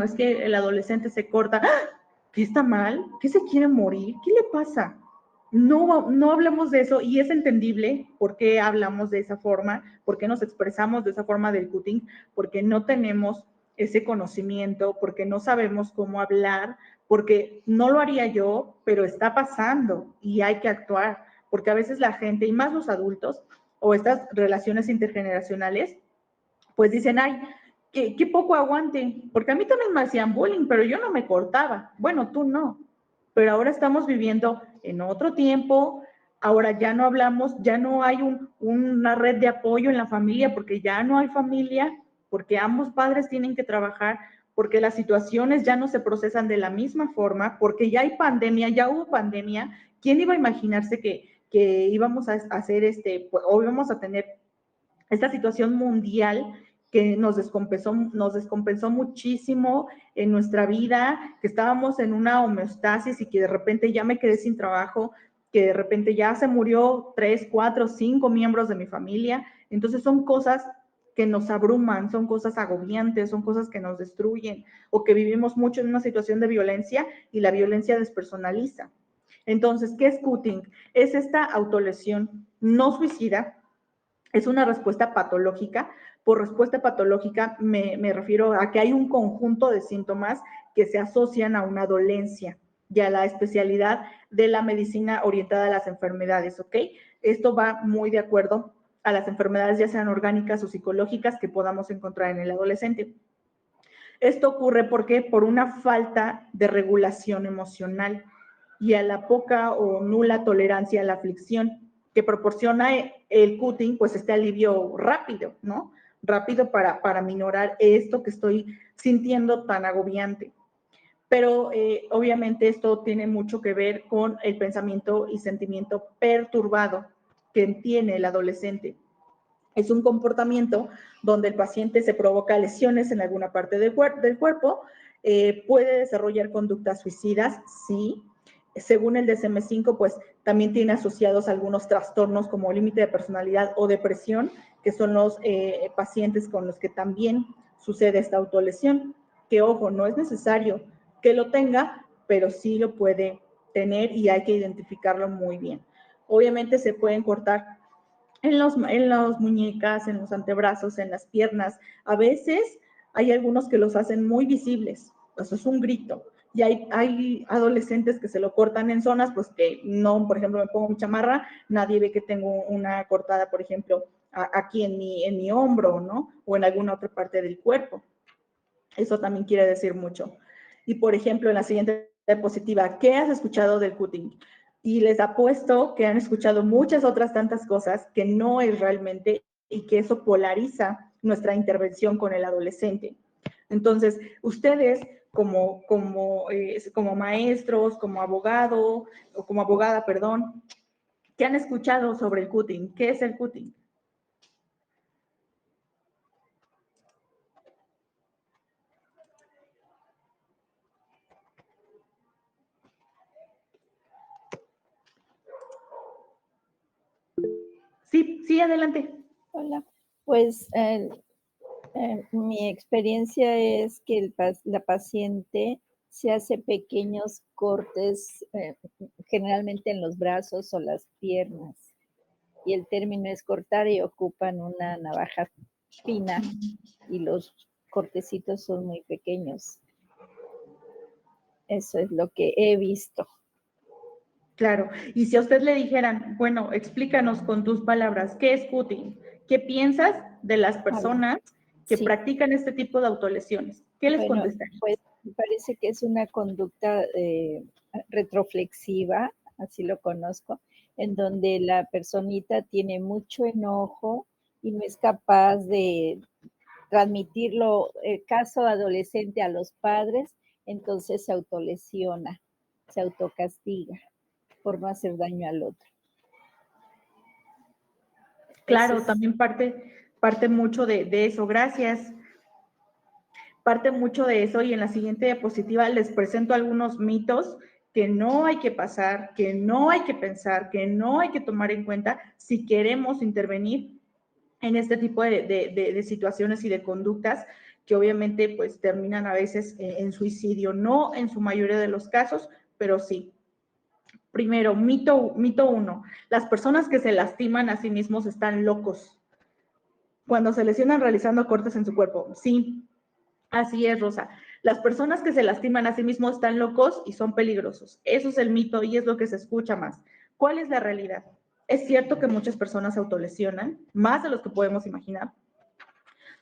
es que el adolescente se corta. ¿Qué está mal? ¿Qué se quiere morir? ¿Qué le pasa? No hablamos de eso y es entendible por qué hablamos de esa forma, por qué nos expresamos de esa forma del cutting, porque no tenemos ese conocimiento, porque no sabemos cómo hablar, porque no lo haría yo, pero está pasando y hay que actuar, porque a veces la gente, y más los adultos, o estas relaciones intergeneracionales, pues dicen, ay, qué poco aguante, porque a mí también me hacían bullying, pero yo no me cortaba. Bueno, tú no, pero ahora estamos viviendo en otro tiempo, ahora ya no hablamos, ya no hay una red de apoyo en la familia, porque ya no hay familia, porque ambos padres tienen que trabajar, porque las situaciones ya no se procesan de la misma forma, porque ya hay pandemia, ya hubo pandemia. ¿Quién iba a imaginarse que íbamos a hacer o íbamos a tener esta situación mundial que nos descompensó muchísimo en nuestra vida, que estábamos en una homeostasis y que de repente ya me quedé sin trabajo, que de repente ya se murió 3, 4, 5 miembros de mi familia? Entonces son cosas que nos abruman, son cosas agobiantes, son cosas que nos destruyen, o que vivimos mucho en una situación de violencia y la violencia despersonaliza. Entonces, ¿qué es cutting? Es esta autolesión no suicida. Es una respuesta patológica. Por respuesta patológica me refiero a que hay un conjunto de síntomas que se asocian a una dolencia y a la especialidad de la medicina orientada a las enfermedades, ¿ok? Esto va muy de acuerdo a las enfermedades, ya sean orgánicas o psicológicas, que podamos encontrar en el adolescente. Esto ocurre porque por una falta de regulación emocional y a la poca o nula tolerancia a la aflicción que proporciona el cutting, pues este alivio rápido, ¿no? Rápido para minorar esto que estoy sintiendo tan agobiante. Pero obviamente esto tiene mucho que ver con el pensamiento y sentimiento perturbado que tiene el adolescente. Es un comportamiento donde el paciente se provoca lesiones en alguna parte del cuerpo, puede desarrollar conductas suicidas, sí. Según el DSM-5, pues también tiene asociados algunos trastornos como límite de personalidad o depresión, que son los pacientes con los que también sucede esta autolesión. Que ojo, no es necesario que lo tenga, pero sí lo puede tener y hay que identificarlo muy bien. Obviamente se pueden cortar en las muñecas, en los antebrazos, en las piernas. A veces hay algunos que los hacen muy visibles, eso es un grito. Y hay adolescentes que se lo cortan en zonas, pues que no, por ejemplo, me pongo mi chamarra, nadie ve que tengo una cortada, por ejemplo, aquí en mi hombro, ¿no? O en alguna otra parte del cuerpo. Eso también quiere decir mucho. Y, por ejemplo, en la siguiente diapositiva, ¿qué has escuchado del cutting? Y les apuesto que han escuchado muchas otras tantas cosas que no es realmente, y que eso polariza nuestra intervención con el adolescente. Entonces, ustedes como maestros, como abogado, o como abogada, perdón, ¿qué han escuchado sobre el cutting? ¿Qué es el cutting? Sí, adelante. Hola, pues mi experiencia es que la paciente se hace pequeños cortes, generalmente en los brazos o las piernas, y el término es cortar y ocupan una navaja fina y los cortecitos son muy pequeños. Eso es lo que he visto. Claro, y si a usted le dijeran, bueno, explícanos con tus palabras, ¿qué es cutting? ¿Qué piensas de las personas que sí. practican este tipo de autolesiones? ¿Qué les contestarías? Pues me parece que es una conducta retroflexiva, así lo conozco, en donde la personita tiene mucho enojo y no es capaz de transmitirlo, el caso adolescente, a los padres, entonces se autolesiona, se autocastiga por no hacer daño al otro. Claro, también parte mucho de eso. Gracias. Parte mucho de eso, y en la siguiente diapositiva les presento algunos mitos que no hay que pasar, que no hay que pensar, que no hay que tomar en cuenta si queremos intervenir en este tipo de situaciones y de conductas que obviamente pues terminan a veces en suicidio, no en su mayoría de los casos, pero sí. Primero, mito 1, las personas que se lastiman a sí mismos están locos cuando se lesionan realizando cortes en su cuerpo. Sí, así es, Rosa. Las personas que se lastiman a sí mismos están locos y son peligrosos. Eso es el mito y es lo que se escucha más. ¿Cuál es la realidad? Es cierto que muchas personas se autolesionan, más de los que podemos imaginar.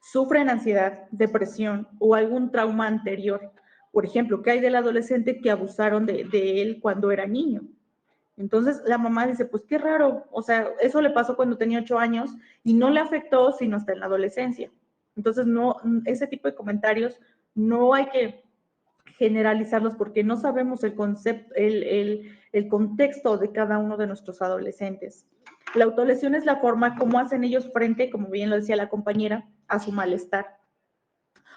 Sufren ansiedad, depresión o algún trauma anterior. Por ejemplo, ¿qué hay del adolescente que abusaron de él cuando era niño? Entonces la mamá dice, pues qué raro, o sea, eso le pasó cuando tenía 8 años y no le afectó sino hasta en la adolescencia. Entonces, no, ese tipo de comentarios no hay que generalizarlos porque no sabemos el concepto, el contexto de cada uno de nuestros adolescentes. La autolesión es la forma como hacen ellos frente, como bien lo decía la compañera, a su malestar.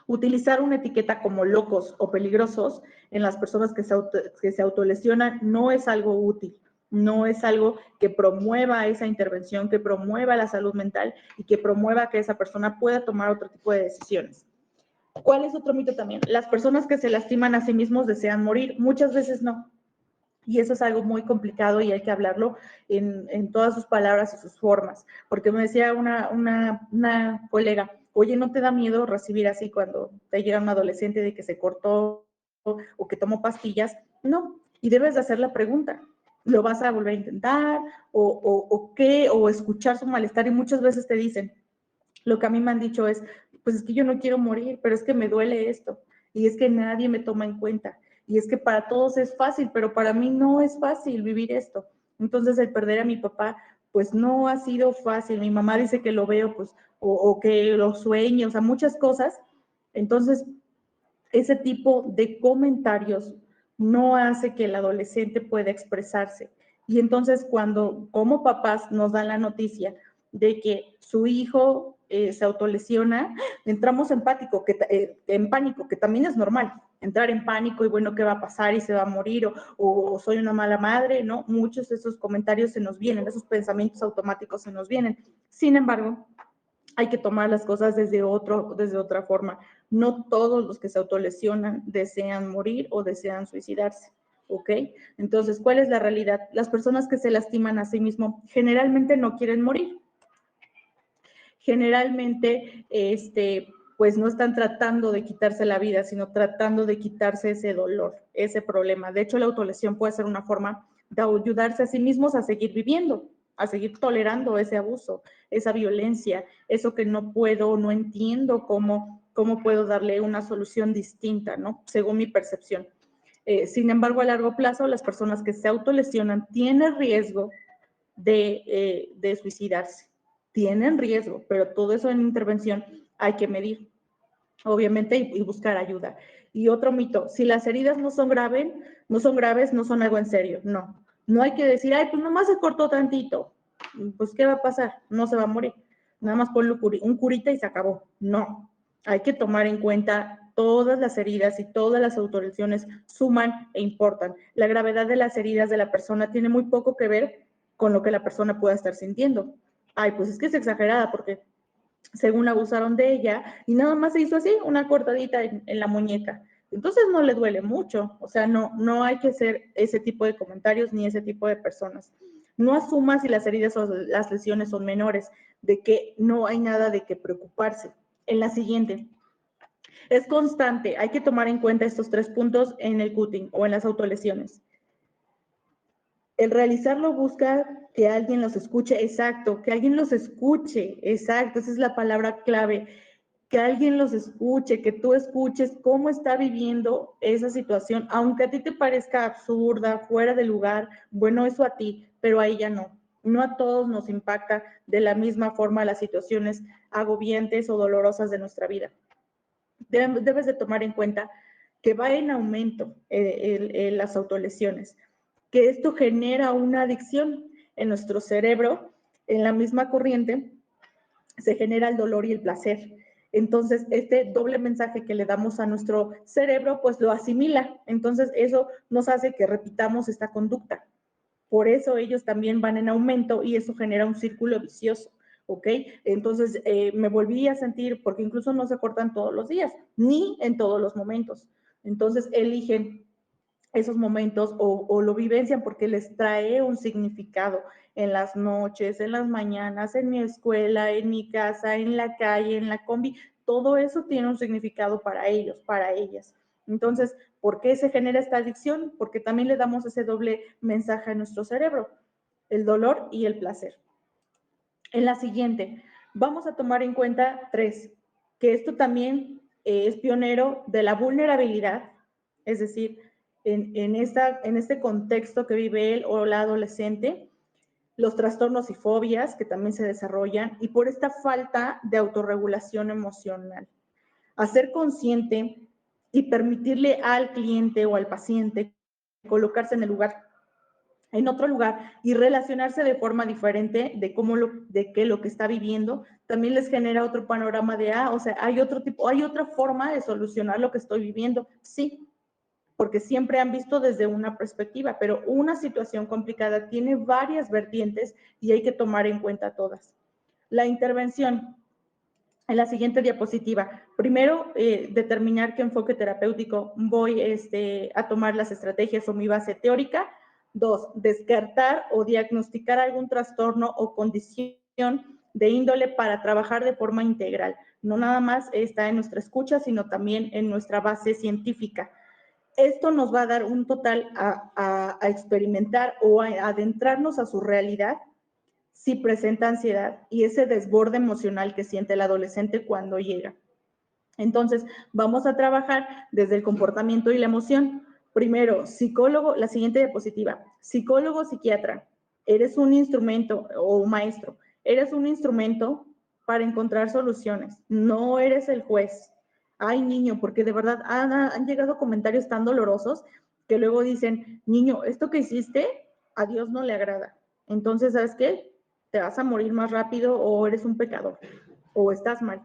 Utilizar una etiqueta como locos o peligrosos en las personas que se autolesionan no es algo útil, no es algo que promueva esa intervención, que promueva la salud mental y que promueva que esa persona pueda tomar otro tipo de decisiones. ¿Cuál es otro mito también? Las personas que se lastiman a sí mismos desean morir, muchas veces no. Y eso es algo muy complicado y hay que hablarlo en todas sus palabras y sus formas. Porque me decía una colega, oye, ¿no te da miedo recibir así cuando te llega un adolescente de que se cortó o que tomó pastillas? No, y debes de hacer la pregunta. ¿Lo vas a volver a intentar? ¿O qué? ¿O escuchar su malestar? Y muchas veces te dicen, lo que a mí me han dicho es, pues es que yo no quiero morir, pero es que me duele esto, y es que nadie me toma en cuenta, y es que para todos es fácil, pero para mí no es fácil vivir esto. Entonces el perder a mi papá, pues no ha sido fácil. Mi mamá dice que lo veo, pues, o que lo sueño, o sea, muchas cosas. Entonces, ese tipo de comentarios no hace que el adolescente pueda expresarse. Y entonces cuando como papás nos dan la noticia de que su hijo se autolesiona, entramos en pánico, que también es normal, entrar en pánico y bueno, ¿qué va a pasar? ¿Y se va a morir? ¿O soy una mala madre? ¿No? Muchos de esos comentarios se nos vienen, esos pensamientos automáticos se nos vienen. Sin embargo, hay que tomar las cosas desde otra forma. No todos los que se autolesionan desean morir o desean suicidarse, ¿ok? Entonces, ¿cuál es la realidad? Las personas que se lastiman a sí mismos generalmente no quieren morir. Generalmente, pues no están tratando de quitarse la vida, sino tratando de quitarse ese dolor, ese problema. De hecho, la autolesión puede ser una forma de ayudarse a sí mismos a seguir viviendo, a seguir tolerando ese abuso, esa violencia, eso que no puedo, no entiendo cómo puedo darle una solución distinta, ¿no? Según mi percepción. Sin embargo, a largo plazo, las personas que se autolesionan tienen riesgo de suicidarse. Tienen riesgo, pero todo eso en intervención hay que medir, obviamente, y buscar ayuda. Y otro mito, si las heridas no son graves, no son algo en serio. No, no hay que decir, ay, pues nomás se cortó tantito. Pues, ¿qué va a pasar? No se va a morir. Nada más ponle un curita y se acabó. No, hay que tomar en cuenta todas las heridas y todas las autolesiones suman e importan. La gravedad de las heridas de la persona tiene muy poco que ver con lo que la persona pueda estar sintiendo. Ay, pues es que es exagerada porque según abusaron de ella y nada más se hizo así, una cortadita en la muñeca. Entonces no le duele mucho, o sea, no hay que hacer ese tipo de comentarios ni ese tipo de personas. No asumas si las heridas o las lesiones son menores, de que no hay nada de qué preocuparse. En la siguiente, es constante, hay que tomar en cuenta estos 3 puntos en el cutting o en las autolesiones. El realizarlo busca que alguien los escuche, exacto, que alguien los escuche, exacto, esa es la palabra clave, que alguien los escuche, que tú escuches cómo está viviendo esa situación, aunque a ti te parezca absurda, fuera de lugar, bueno, eso a ti, pero a ella no. No a todos nos impacta de la misma forma las situaciones agobiantes o dolorosas de nuestra vida. Debes de tomar en cuenta que va en aumento las autolesiones, que esto genera una adicción en nuestro cerebro, en la misma corriente se genera el dolor y el placer. Entonces, este doble mensaje que le damos a nuestro cerebro, pues lo asimila. Entonces, eso nos hace que repitamos esta conducta. Por eso ellos también van en aumento y eso genera un círculo vicioso. ¿ok? Entonces me volví a sentir, porque incluso no se cortan todos los días, ni en todos los momentos. Entonces eligen esos momentos o lo vivencian porque les trae un significado en las noches, en las mañanas, en mi escuela, en mi casa, en la calle, en la combi. Todo eso tiene un significado para ellos, para ellas. Entonces, ¿por qué se genera esta adicción? Porque también le damos ese doble mensaje a nuestro cerebro, el dolor y el placer. En la siguiente, vamos a tomar en cuenta 3, que esto también es pionero de la vulnerabilidad, es decir, en este contexto que vive él o la adolescente, los trastornos y fobias que también se desarrollan y por esta falta de autorregulación emocional. Hacer consciente y permitirle al cliente o al paciente colocarse en otro lugar y relacionarse de forma diferente de que lo que está viviendo también les genera otro panorama de, o sea, hay otra forma de solucionar lo que estoy viviendo. Sí, porque siempre han visto desde una perspectiva, pero una situación complicada tiene varias vertientes y hay que tomar en cuenta todas. La intervención. En la siguiente diapositiva, primero determinar qué enfoque terapéutico voy a tomar las estrategias o mi base teórica. 2, descartar o diagnosticar algún trastorno o condición de índole para trabajar de forma integral. No nada más está en nuestra escucha, sino también en nuestra base científica. Esto nos va a dar un total a experimentar o a adentrarnos a su realidad si presenta ansiedad y ese desborde emocional que siente el adolescente cuando llega. Entonces, vamos a trabajar desde el comportamiento y la emoción. Primero, psicólogo, la siguiente diapositiva, psicólogo, psiquiatra, eres un instrumento o un maestro, eres un instrumento para encontrar soluciones, no eres el juez. Ay, niño, porque de verdad han llegado comentarios tan dolorosos que luego dicen, niño, esto que hiciste a Dios no le agrada. Entonces, ¿sabes qué? Te vas a morir más rápido o eres un pecador o estás mal.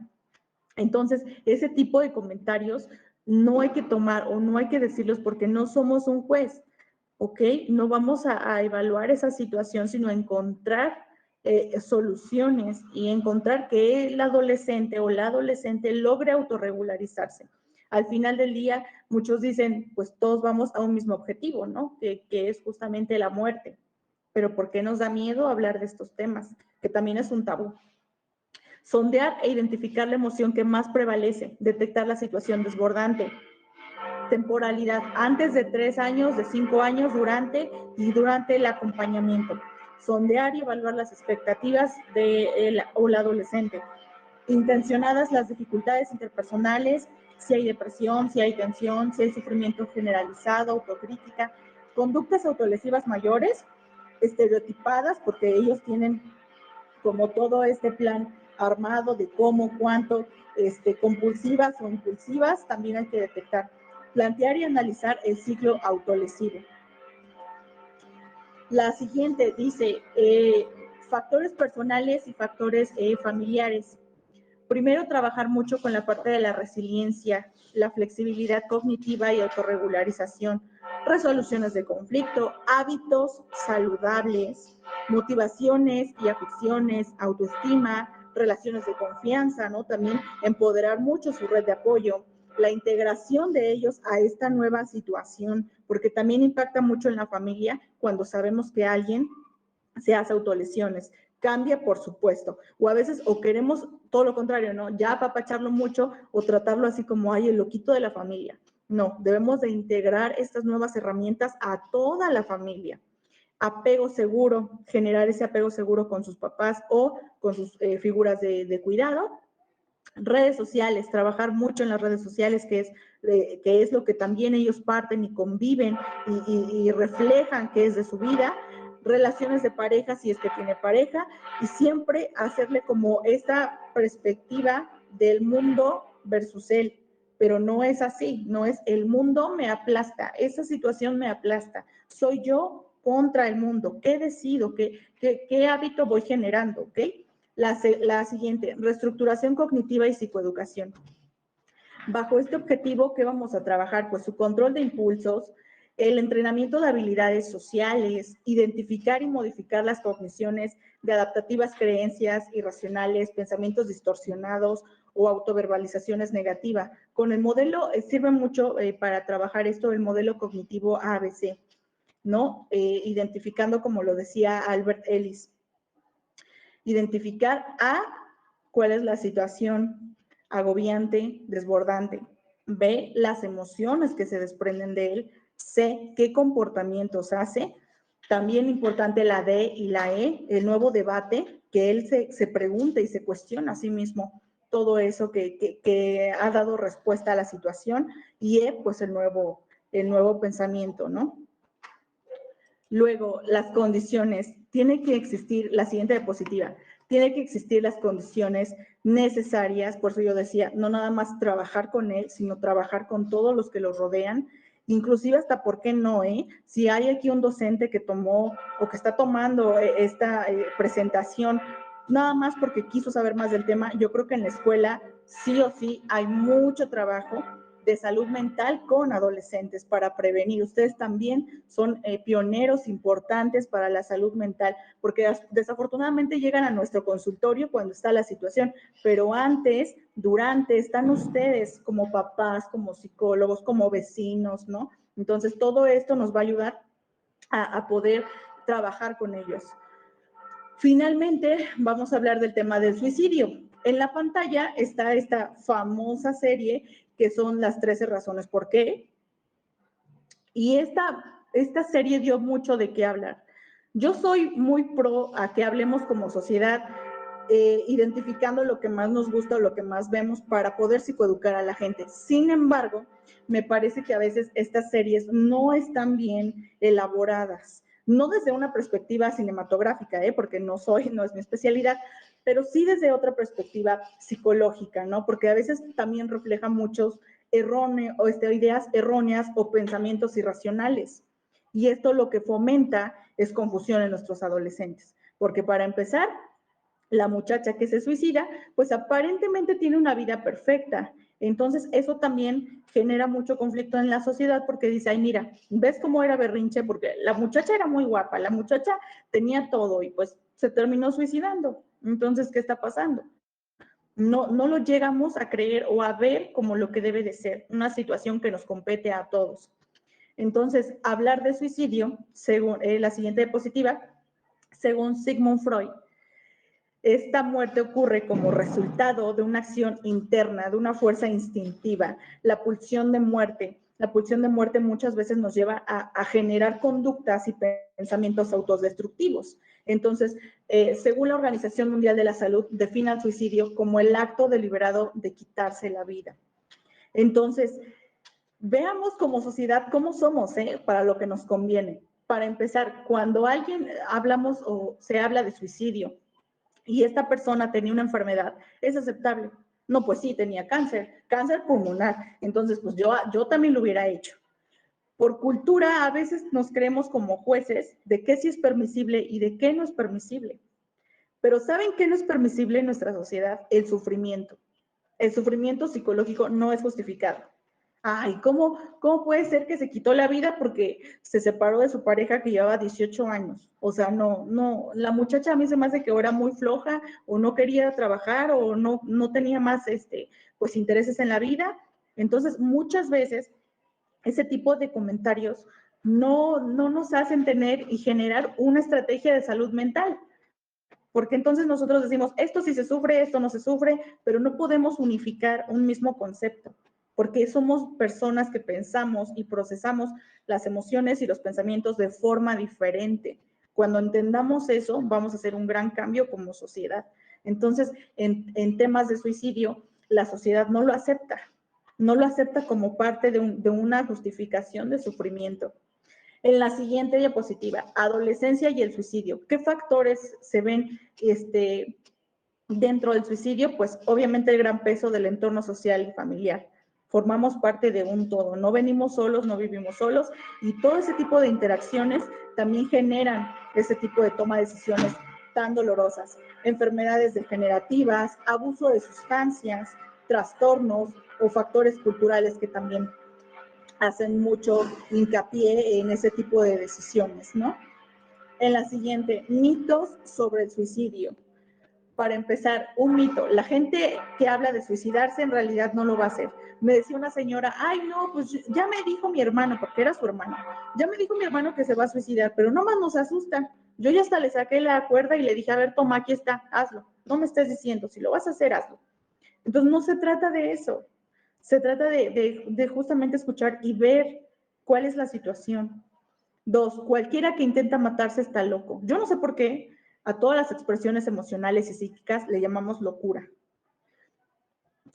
Entonces, ese tipo de comentarios no hay que tomar o no hay que decirlos porque no somos un juez, ¿ok? No vamos a evaluar esa situación, sino a encontrar soluciones y encontrar que el adolescente o la adolescente logre autorregularizarse. Al final del día, muchos dicen, pues todos vamos a un mismo objetivo, ¿no? Que es justamente la muerte. Pero ¿por qué nos da miedo hablar de estos temas? Que también es un tabú. Sondear e identificar la emoción que más prevalece, detectar la situación desbordante. Temporalidad, antes de 3 años, de 5 años, durante el acompañamiento. Sondear y evaluar las expectativas del o la adolescente. Intencionadas las dificultades interpersonales, si hay depresión, si hay tensión, si hay sufrimiento generalizado, autocrítica, conductas autolesivas mayores, estereotipadas, porque ellos tienen como todo este plan armado de cómo, cuánto, compulsivas o impulsivas, también hay que detectar. Plantear y analizar el ciclo autolesivo. La siguiente dice, factores personales y factores familiares. Primero, trabajar mucho con la parte de la resiliencia, la flexibilidad cognitiva y autorregularización, resoluciones de conflicto, hábitos saludables, motivaciones y aficiones, autoestima, relaciones de confianza, ¿no? También empoderar mucho su red de apoyo, la integración de ellos a esta nueva situación, porque también impacta mucho en la familia cuando sabemos que alguien se hace autolesiones. Cambia, por supuesto, o a veces o queremos todo lo contrario, ¿no? Ya apapacharlo mucho o tratarlo así como hay el loquito de la familia. No, debemos de integrar estas nuevas herramientas a toda la familia. Apego seguro, generar ese apego seguro con sus papás o con sus figuras de cuidado. Redes sociales, trabajar mucho en las redes sociales, que es lo que también ellos parten y conviven y reflejan que es de su vida. Relaciones de pareja, si es que tiene pareja, y siempre hacerle como esta perspectiva del mundo versus él, pero no es así, no es el mundo me aplasta, esa situación me aplasta, soy yo contra el mundo, ¿qué decido? ¿Qué hábito voy generando? ¿Ok? La siguiente, reestructuración cognitiva y psicoeducación. Bajo este objetivo, ¿qué vamos a trabajar? Pues su control de impulsos, el entrenamiento de habilidades sociales, identificar y modificar las cogniciones de adaptativas creencias irracionales, pensamientos distorsionados o autoverbalizaciones negativas. Con el modelo sirve mucho para trabajar esto, el modelo cognitivo ABC, ¿no? Identificando, como lo decía Albert Ellis, identificar A, cuál es la situación agobiante, desbordante. B, las emociones que se desprenden de él. C, qué comportamientos hace. También importante la D y la E, el nuevo debate, que él se pregunta y se cuestiona a sí mismo todo eso que ha dado respuesta a la situación. Y E, pues el nuevo pensamiento, ¿no? Luego, las condiciones. Tiene que existir, la siguiente diapositiva, tiene que existir las condiciones necesarias, por eso yo decía, no nada más trabajar con él, sino trabajar con todos los que los rodean, inclusive hasta, ¿por qué no? Si hay aquí un docente que tomó o que está tomando esta presentación, nada más porque quiso saber más del tema, yo creo que en la escuela sí o sí hay mucho trabajo de salud mental con adolescentes para prevenir. Ustedes también son pioneros importantes para la salud mental, porque desafortunadamente llegan a nuestro consultorio cuando está la situación, pero antes, durante, están ustedes como papás, como psicólogos, como vecinos, ¿no? Entonces, todo esto nos va a ayudar a poder trabajar con ellos. Finalmente, vamos a hablar del tema del suicidio. En la pantalla está esta famosa serie que son las 13 razones por qué. Y esta serie dio mucho de qué hablar. Yo soy muy pro a que hablemos como sociedad, identificando lo que más nos gusta o lo que más vemos para poder psicoeducar a la gente. Sin embargo, me parece que a veces estas series no están bien elaboradas. No desde una perspectiva cinematográfica, porque no es mi especialidad, pero sí desde otra perspectiva psicológica, ¿no? Porque a veces también refleja muchos ideas erróneas o pensamientos irracionales. Y esto lo que fomenta es confusión en nuestros adolescentes. Porque para empezar, la muchacha que se suicida, pues aparentemente tiene una vida perfecta. Entonces, eso también genera mucho conflicto en la sociedad porque dice, ay, mira, ¿ves cómo era berrinche? Porque la muchacha era muy guapa, la muchacha tenía todo y pues se terminó suicidando. Entonces, ¿qué está pasando? No lo llegamos a creer o a ver como lo que debe de ser, una situación que nos compete a todos. Entonces, hablar de suicidio, según la siguiente diapositiva, según Sigmund Freud, esta muerte ocurre como resultado de una acción interna, de una fuerza instintiva, la pulsión de muerte. La pulsión de muerte muchas veces nos lleva a generar conductas y pensamientos autodestructivos. Entonces, según la Organización Mundial de la Salud, define el suicidio como el acto deliberado de quitarse la vida. Entonces, veamos como sociedad cómo somos, para lo que nos conviene. Para empezar, cuando hablamos o se habla de suicidio, y esta persona tenía una enfermedad, es aceptable. No, pues sí, tenía cáncer pulmonar. Entonces, pues yo también lo hubiera hecho. Por cultura, a veces nos creemos como jueces de qué sí es permisible y de qué no es permisible. Pero ¿saben qué no es permisible en nuestra sociedad? El sufrimiento. El sufrimiento psicológico no es justificado. Ay, ¿cómo puede ser que se quitó la vida porque se separó de su pareja que llevaba 18 años? O sea, no, la muchacha a mí se me hace que era muy floja o no quería trabajar o no tenía más, pues, intereses en la vida. Entonces, muchas veces, ese tipo de comentarios no nos hacen tener y generar una estrategia de salud mental. Porque entonces nosotros decimos, esto sí se sufre, esto no se sufre, pero no podemos unificar un mismo concepto, porque somos personas que pensamos y procesamos las emociones y los pensamientos de forma diferente. Cuando entendamos eso, vamos a hacer un gran cambio como sociedad. Entonces, en temas de suicidio, la sociedad no lo acepta como parte de una justificación de sufrimiento. En la siguiente diapositiva, adolescencia y el suicidio. ¿Qué factores se ven dentro del suicidio? Pues obviamente el gran peso del entorno social y familiar. Formamos parte de un todo, no venimos solos, no vivimos solos y todo ese tipo de interacciones también generan ese tipo de toma de decisiones tan dolorosas. Enfermedades degenerativas, abuso de sustancias, trastornos o factores culturales que también hacen mucho hincapié en ese tipo de decisiones, ¿no? En la siguiente, mitos sobre el suicidio. Para empezar, un mito. La gente que habla de suicidarse en realidad no lo va a hacer. Me decía una señora, ay no, pues ya me dijo mi hermano, porque era su hermano, ya me dijo mi hermano que se va a suicidar, pero nomás nos asusta. Yo ya hasta le saqué la cuerda y le dije, a ver, toma, aquí está, hazlo. No me estés diciendo, si lo vas a hacer, hazlo. Entonces no se trata de eso, se trata de justamente escuchar y ver cuál es la situación. Dos, cualquiera que intenta matarse está loco. Yo no sé por qué a todas las expresiones emocionales y psíquicas le llamamos locura.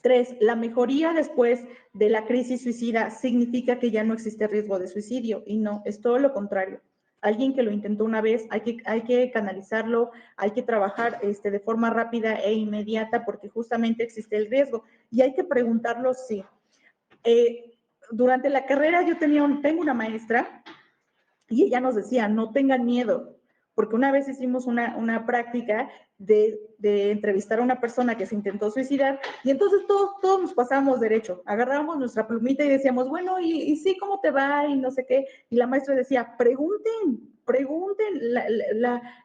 Tres, la mejoría después de la crisis suicida significa que ya no existe riesgo de suicidio y no, es todo lo contrario. Alguien que lo intentó una vez, hay que canalizarlo, hay que trabajar de forma rápida e inmediata porque justamente existe el riesgo y hay que preguntarlo sí. Durante la carrera yo tengo una maestra y ella nos decía, no tengan miedo, porque una vez hicimos una práctica de entrevistar a una persona que se intentó suicidar y entonces todos nos pasábamos derecho, agarrábamos nuestra plumita y decíamos, bueno, y sí, ¿cómo te va? Y no sé qué. Y la maestra decía, pregunten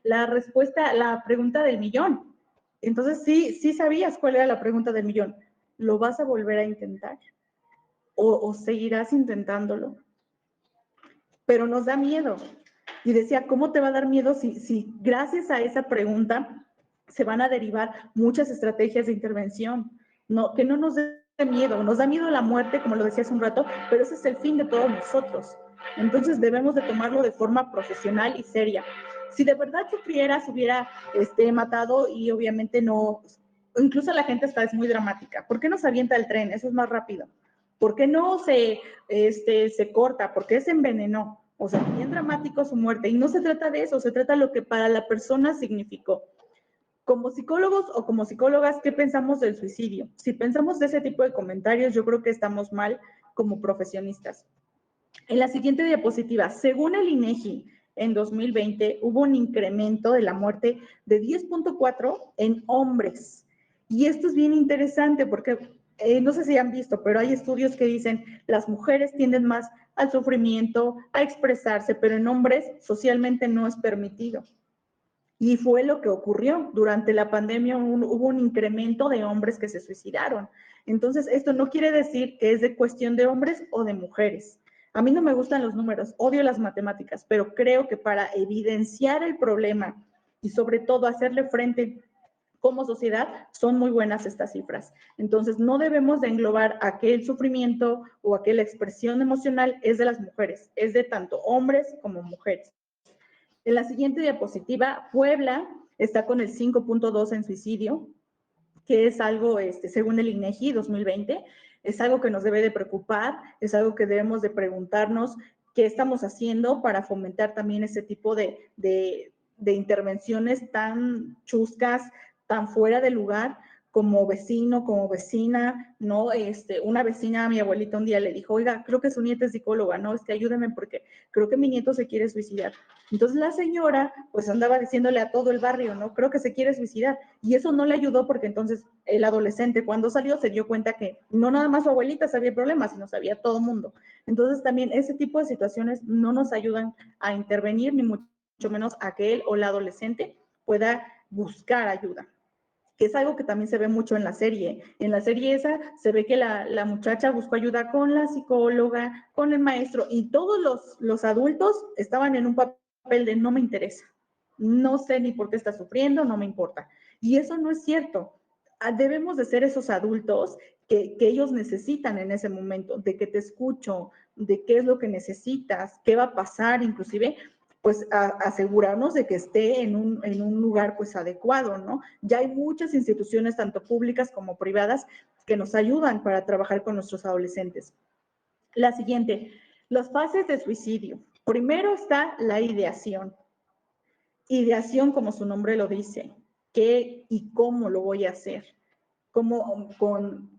la respuesta, la pregunta del millón. Entonces sí sabías cuál era la pregunta del millón. ¿Lo vas a volver a intentar? ¿O seguirás intentándolo? Pero nos da miedo. Y decía, ¿cómo te va a dar miedo si gracias a esa pregunta se van a derivar muchas estrategias de intervención? No, que no nos dé miedo, nos da miedo la muerte, como lo decía hace un rato, pero ese es el fin de todos nosotros. Entonces debemos de tomarlo de forma profesional y seria. Si de verdad sufriera, se hubiera matado y obviamente no, incluso la gente es muy dramática. ¿Por qué no se avienta el tren? Eso es más rápido. ¿Por qué no se corta? ¿Por qué se envenenó? O sea, bien dramático su muerte. Y no se trata de eso, se trata de lo que para la persona significó. Como psicólogos o como psicólogas, ¿qué pensamos del suicidio? Si pensamos de ese tipo de comentarios, yo creo que estamos mal como profesionistas. En la siguiente diapositiva, según el INEGI, en 2020 hubo un incremento de la muerte de 10.4 en hombres. Y esto es bien interesante porque no sé si han visto, pero hay estudios que dicen las mujeres tienden más al sufrimiento, a expresarse, pero en hombres socialmente no es permitido. Y fue lo que ocurrió. Durante la pandemia hubo un incremento de hombres que se suicidaron. Entonces, esto no quiere decir que es de cuestión de hombres o de mujeres. A mí no me gustan los números, odio las matemáticas, pero creo que para evidenciar el problema y sobre todo hacerle frente como sociedad, son muy buenas estas cifras. Entonces, no debemos de englobar aquel sufrimiento o aquella expresión emocional es de las mujeres, es de tanto hombres como mujeres. En la siguiente diapositiva, Puebla está con el 5.2 en suicidio, que es algo, según el INEGI 2020, es algo que nos debe de preocupar, es algo que debemos de preguntarnos qué estamos haciendo para fomentar también ese tipo de intervenciones tan chuscas, tan fuera de lugar, como vecino, como vecina, ¿no? Una vecina a mi abuelita un día le dijo, oiga, creo que su nieta es psicóloga, ¿no? Ayúdeme porque creo que mi nieto se quiere suicidar. Entonces la señora, pues andaba diciéndole a todo el barrio, ¿no? Creo que se quiere suicidar. Y eso no le ayudó porque entonces el adolescente cuando salió se dio cuenta que no nada más su abuelita sabía problemas, sino sabía todo el mundo. Entonces también ese tipo de situaciones no nos ayudan a intervenir, ni mucho menos a que él o la adolescente pueda buscar ayuda, que es algo que también se ve mucho en la serie. En la serie esa se ve que la muchacha buscó ayuda con la psicóloga, con el maestro, y todos los adultos estaban en un papel de no me interesa, no sé ni por qué está sufriendo, no me importa. Y eso no es cierto. Debemos de ser esos adultos que ellos necesitan en ese momento, de que te escucho, de qué es lo que necesitas, qué va a pasar, inclusive pues asegurarnos de que esté en un lugar pues adecuado, ¿no? Ya hay muchas instituciones, tanto públicas como privadas, que nos ayudan para trabajar con nuestros adolescentes. La siguiente, las fases de suicidio. Primero está la ideación. Ideación, como su nombre lo dice, qué y cómo lo voy a hacer. Como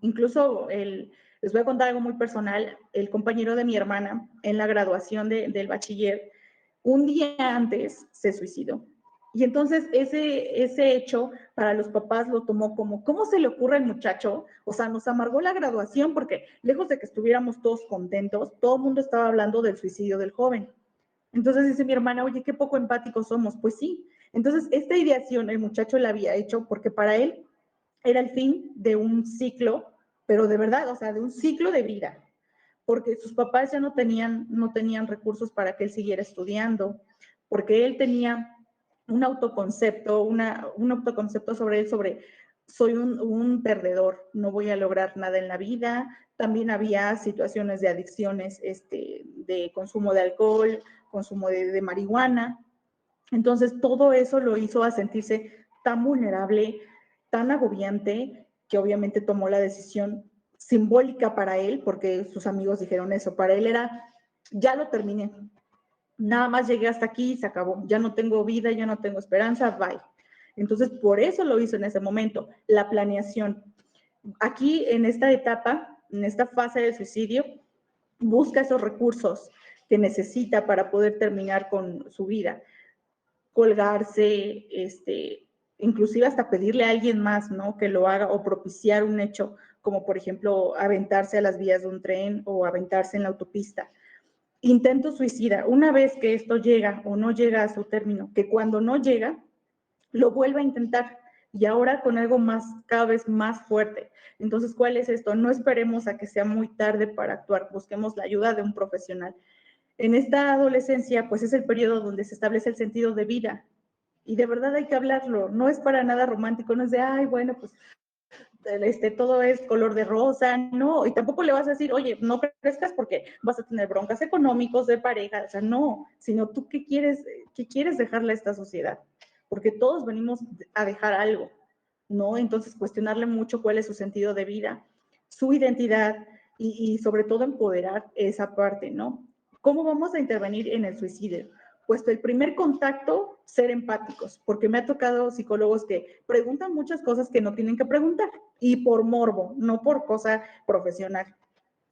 incluso les voy a contar algo muy personal, el compañero de mi hermana en la graduación del bachiller, un día antes se suicidó. Y entonces ese hecho para los papás lo tomó como, ¿cómo se le ocurre al muchacho? O sea, nos amargó la graduación porque lejos de que estuviéramos todos contentos, todo el mundo estaba hablando del suicidio del joven. Entonces dice mi hermana, oye, qué poco empáticos somos. Pues sí. Entonces, esta ideación el muchacho la había hecho porque para él era el fin de un ciclo, pero de verdad, o sea, de un ciclo de vida, porque sus papás ya no tenían recursos para que él siguiera estudiando, porque él tenía un autoconcepto sobre él, sobre soy un perdedor, no voy a lograr nada en la vida. También había situaciones de adicciones, de consumo de alcohol, consumo de marihuana. Entonces, todo eso lo hizo a sentirse tan vulnerable, tan agobiante, que obviamente tomó la decisión simbólica para él, porque sus amigos dijeron eso. Para él era, ya lo terminé, nada más llegué hasta aquí y se acabó. Ya no tengo vida, ya no tengo esperanza, bye. Entonces, por eso lo hizo en ese momento, la planeación. Aquí, en esta etapa, en esta fase del suicidio, busca esos recursos que necesita para poder terminar con su vida, colgarse, inclusive hasta pedirle a alguien más, ¿no? Que lo haga o propiciar un hecho, como por ejemplo aventarse a las vías de un tren o aventarse en la autopista. Intento suicida, una vez que esto llega o no llega a su término, que cuando no llega, lo vuelve a intentar y ahora con algo más, cada vez más fuerte. Entonces, ¿cuál es esto? No esperemos a que sea muy tarde para actuar, busquemos la ayuda de un profesional. En esta adolescencia, pues es el periodo donde se establece el sentido de vida. Y de verdad hay que hablarlo. No es para nada romántico, no es de, ay, bueno, pues todo es color de rosa, no. Y tampoco le vas a decir, oye, no crezcas porque vas a tener broncas económicos de pareja, o sea, no. Sino tú qué quieres dejarle a esta sociedad. Porque todos venimos a dejar algo, ¿no? Entonces, cuestionarle mucho cuál es su sentido de vida, su identidad y sobre todo empoderar esa parte, ¿no? ¿Cómo vamos a intervenir en el suicidio? Pues el primer contacto, ser empáticos, porque me ha tocado psicólogos que preguntan muchas cosas que no tienen que preguntar y por morbo, no por cosa profesional.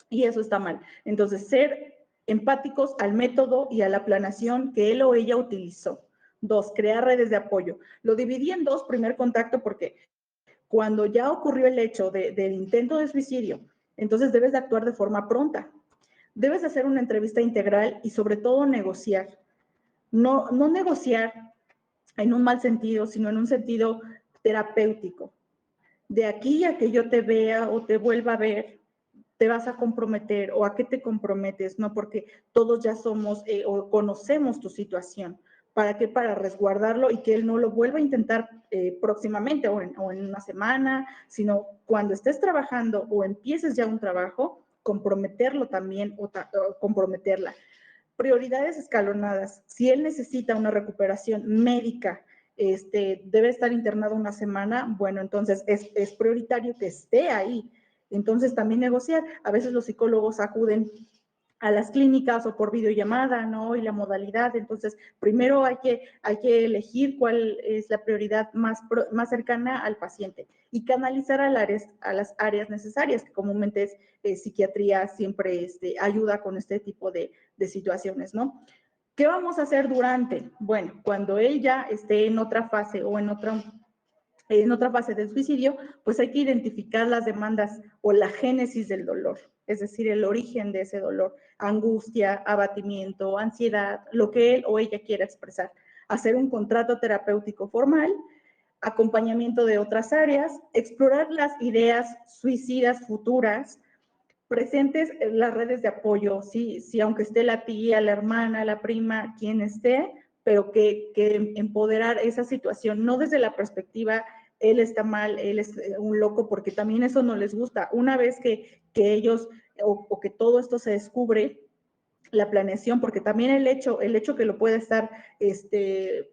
Y eso está mal. Entonces, ser empáticos al método y a la planeación que él o ella utilizó. 2, crear redes de apoyo. Lo dividí en 2, primer contacto, porque cuando ya ocurrió el hecho del intento de suicidio, entonces debes de actuar de forma pronta. Debes hacer una entrevista integral y sobre todo negociar. No negociar en un mal sentido, sino en un sentido terapéutico. De aquí a que yo te vea o te vuelva a ver, te vas a comprometer o a qué te comprometes, ¿no? Porque todos ya somos o conocemos tu situación. ¿Para qué? Para resguardarlo y que él no lo vuelva a intentar próximamente o en una semana, sino cuando estés trabajando o empieces ya un trabajo, comprometerlo también o comprometerla. Prioridades escalonadas. Si él necesita una recuperación médica, debe estar internado una semana, bueno, entonces es prioritario que esté ahí. Entonces también negociar. A veces los psicólogos acuden a las clínicas o por videollamada, ¿no? Y la modalidad. Entonces, primero hay que elegir cuál es la prioridad más cercana al paciente y canalizar a las áreas necesarias, que comúnmente es psiquiatría, siempre ayuda con este tipo de situaciones, ¿no? ¿Qué vamos a hacer durante? Bueno, cuando él ya esté en otra fase o en otra fase del suicidio, pues hay que identificar las demandas o la génesis del dolor, es decir, el origen de ese dolor, angustia, abatimiento, ansiedad, lo que él o ella quiera expresar. Hacer un contrato terapéutico formal, acompañamiento de otras áreas, explorar las ideas suicidas futuras, presentes en las redes de apoyo, sí, sí, aunque esté la tía, la hermana, la prima, quien esté, pero que empoderar esa situación, no desde la perspectiva, él está mal, él es un loco, porque también eso no les gusta. Una vez que ellos o que todo esto se descubre, la planeación, porque también el hecho que lo pueda estar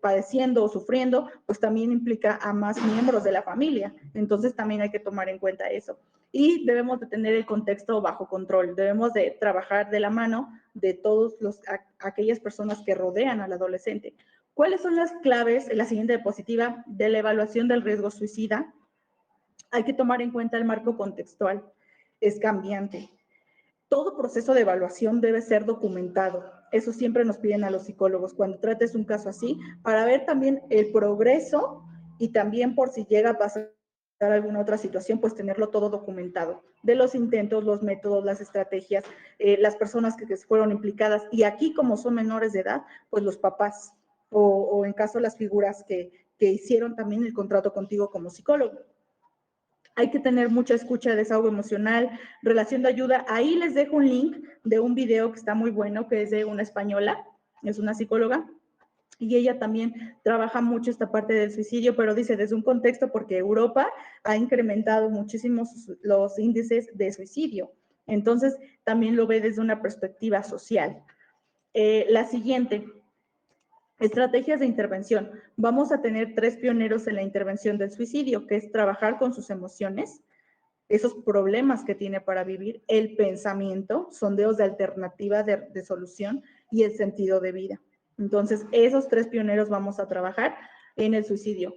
padeciendo o sufriendo, pues también implica a más miembros de la familia. Entonces también hay que tomar en cuenta eso. Y debemos de tener el contexto bajo control, debemos de trabajar de la mano de todas aquellas personas que rodean al adolescente. ¿Cuáles son las claves, en la siguiente diapositiva, de la evaluación del riesgo suicida? Hay que tomar en cuenta el marco contextual, es cambiante. Todo proceso de evaluación debe ser documentado. Eso siempre nos piden a los psicólogos cuando trates un caso así, para ver también el progreso y también por si llega a pasar alguna otra situación, pues tenerlo todo documentado, de los intentos, los métodos, las estrategias, las personas que fueron implicadas, y aquí como son menores de edad, pues los papás, o en caso las figuras que hicieron también el contrato contigo como psicólogo. Hay que tener mucha escucha, desahogo emocional, relación de ayuda. Ahí les dejo un link de un video que está muy bueno, que es de una española, es una psicóloga, y ella también trabaja mucho esta parte del suicidio, pero dice desde un contexto porque Europa ha incrementado muchísimo los índices de suicidio. Entonces, también lo ve desde una perspectiva social. La siguiente, estrategias de intervención. Vamos a tener 3 pioneros en la intervención del suicidio, que es trabajar con sus emociones, esos problemas que tiene para vivir, el pensamiento, sondeos de alternativa de solución y el sentido de vida. Entonces, esos 3 pioneros vamos a trabajar en el suicidio.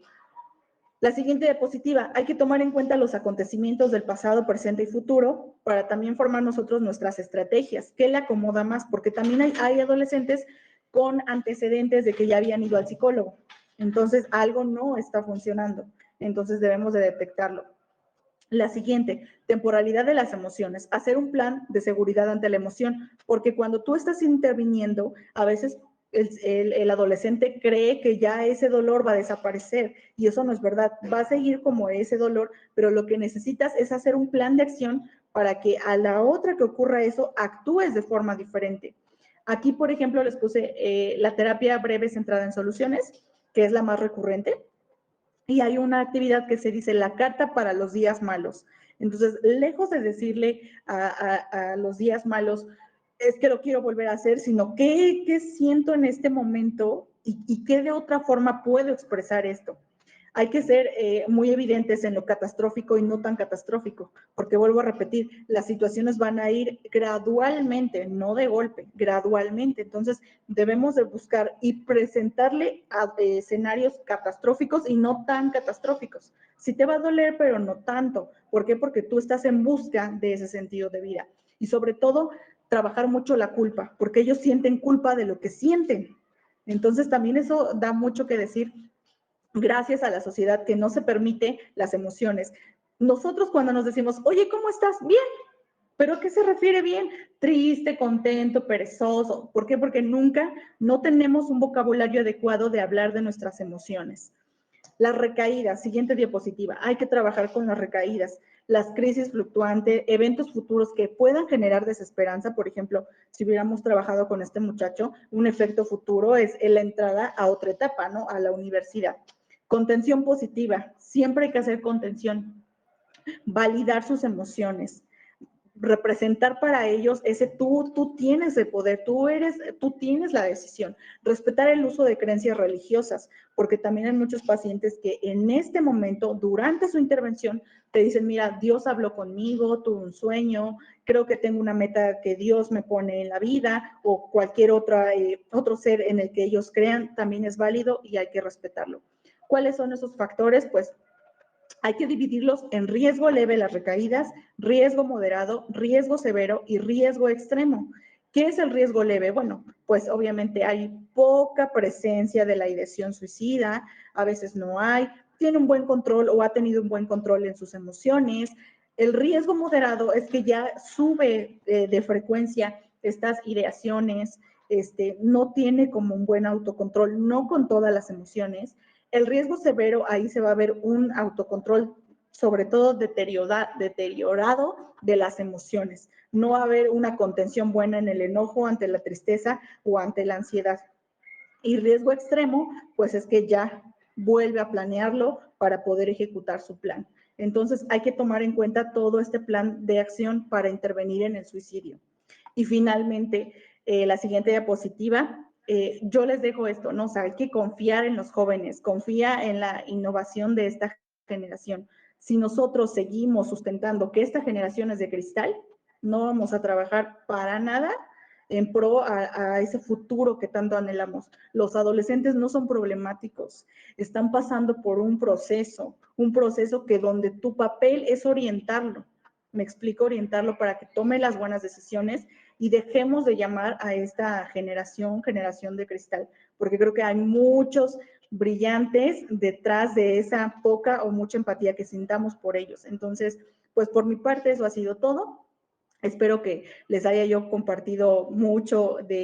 La siguiente diapositiva, hay que tomar en cuenta los acontecimientos del pasado, presente y futuro para también formar nosotros nuestras estrategias. ¿Qué le acomoda más? Porque también hay adolescentes con antecedentes de que ya habían ido al psicólogo. Entonces, algo no está funcionando. Entonces, debemos de detectarlo. La siguiente, temporalidad de las emociones. Hacer un plan de seguridad ante la emoción, porque cuando tú estás interviniendo, a veces el adolescente cree que ya ese dolor va a desaparecer y eso no es verdad. Va a seguir como ese dolor, pero lo que necesitas es hacer un plan de acción para que a la otra que ocurra eso, actúes de forma diferente. Aquí, por ejemplo, les puse la terapia breve centrada en soluciones, que es la más recurrente. Y hay una actividad que se dice la carta para los días malos. Entonces, lejos de decirle a los días malos, es que lo quiero volver a hacer, sino qué siento en este momento y qué de otra forma puedo expresar esto. Hay que ser muy evidentes en lo catastrófico y no tan catastrófico, porque vuelvo a repetir, las situaciones van a ir gradualmente, no de golpe, gradualmente. Entonces, debemos de buscar y presentarle a escenarios catastróficos y no tan catastróficos. Sí te va a doler, pero no tanto. ¿Por qué? Porque tú estás en busca de ese sentido de vida. Y sobre todo, trabajar mucho la culpa, porque ellos sienten culpa de lo que sienten. Entonces, también eso da mucho que decir gracias a la sociedad que no se permite las emociones. Nosotros cuando nos decimos, oye, ¿cómo estás? Bien. ¿Pero a qué se refiere bien? Triste, contento, perezoso. ¿Por qué? Porque nunca no tenemos un vocabulario adecuado de hablar de nuestras emociones. Las recaídas, siguiente diapositiva, hay que trabajar con las recaídas, las crisis fluctuantes, eventos futuros que puedan generar desesperanza. Por ejemplo, si hubiéramos trabajado con este muchacho, un efecto futuro es la entrada a otra etapa, ¿no? A la universidad. Contención positiva, siempre hay que hacer contención, validar sus emociones, representar para ellos ese tú tienes el poder, tú tienes la decisión, respetar el uso de creencias religiosas, porque también hay muchos pacientes que en este momento, durante su intervención, te dicen, mira, Dios habló conmigo, tuve un sueño, creo que tengo una meta que Dios me pone en la vida, o cualquier otro ser en el que ellos crean, también es válido y hay que respetarlo. ¿Cuáles son esos factores? Pues hay que dividirlos en riesgo leve las recaídas, riesgo moderado, riesgo severo y riesgo extremo. ¿Qué es el riesgo leve? Bueno, pues obviamente hay poca presencia de la ideación suicida, a veces no hay, tiene un buen control o ha tenido un buen control en sus emociones. El riesgo moderado es que ya sube de frecuencia estas ideaciones, no tiene como un buen autocontrol, no con todas las emociones. El riesgo severo, ahí se va a ver un autocontrol, sobre todo deteriorado de las emociones. No va a haber una contención buena en el enojo, ante la tristeza o ante la ansiedad. Y riesgo extremo, pues es que ya vuelve a planearlo para poder ejecutar su plan. Entonces hay que tomar en cuenta todo este plan de acción para intervenir en el suicidio. Y finalmente, la siguiente diapositiva, yo les dejo esto, ¿no? O sea, hay que confiar en los jóvenes, confía en la innovación de esta generación. Si nosotros seguimos sustentando que esta generación es de cristal, no vamos a trabajar para nada en pro a ese futuro que tanto anhelamos. Los adolescentes no son problemáticos, están pasando por un proceso que donde tu papel es orientarlo. Me explico, orientarlo para que tome las buenas decisiones y dejemos de llamar a esta generación de cristal, porque creo que hay muchos brillantes detrás de esa poca o mucha empatía que sintamos por ellos. Entonces, pues por mi parte eso ha sido todo. Espero que les haya yo compartido mucho de